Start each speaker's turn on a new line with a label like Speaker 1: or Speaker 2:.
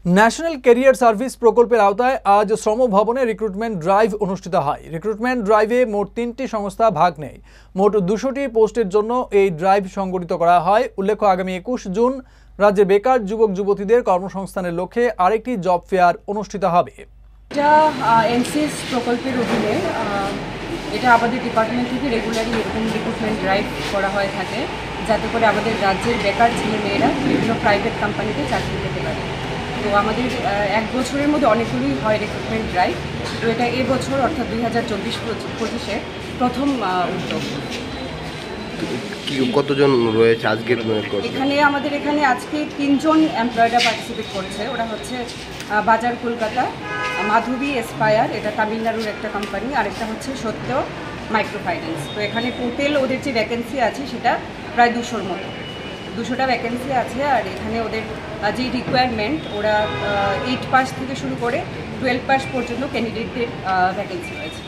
Speaker 1: National career service প্রকল্পের আওতায় আজ শ্রম ভবনে রিক্রুটমেন্ট ড্রাইভ অনুষ্ঠিত হয়। রিক্রুটমেন্ট ড্রাইভে মোট 3টি সংস্থা ভাগ নেয়। মোট 200টি পোস্টের জন্য এই ড্রাইভ সংগঠিত করা হয়। উল্লেখ্য, আগামী 21 জুন রাজ্যে বেকার যুবক যুবতীদের কর্মসংস্থানের লক্ষ্যে আরেকটি জব ফেয়ার অনুষ্ঠিত হবে।
Speaker 2: এটা এনসিএস প্রকল্পের অধীনে এটা আমাদের ডিপার্টমেন্ট থেকে রেগুলারলি এরকম রিক্রুটমেন্ট ড্রাইভ করা হয়ে থাকে, যাতে করে আমাদের রাজ্যের বেকার ছেলেমেয়েরা বিভিন্ন প্রাইভেট কোম্পানিতে চাকরি পেতে পারে। তো আমাদের এক বছরের মধ্যে অনেকগুলোই হয় রিক্রুটমেন্ট ড্রাইভ। তো এটা এবছর অর্থাৎ 2024-25-এ প্রথম উদ্যোগ।
Speaker 3: কতজন রয়েছে আজকের
Speaker 2: এখানে? আমাদের এখানে আজকে 3 জন এমপ্লয়াররা পার্টিসিপেট করছে। ওরা হচ্ছে বাজার কলকাতা, মাধবী এসপায়ার, এটা তামিলনাড়ুর একটা কোম্পানি, আরেকটা হচ্ছে সত্য মাইক্রো ফাইন্যান্স। তো এখানে টোটাল ওদের যে ভ্যাকেন্সি আছে সেটা প্রায় 200র মতো, 200টা ভ্যাকেন্সি আছে। আর এখানে ওদের যে রিকোয়ারমেন্ট, ওরা 8 পাস থেকে শুরু করে 12 পাস পর্যন্ত ক্যান্ডিডেটদের ভ্যাকেন্সি রয়েছে।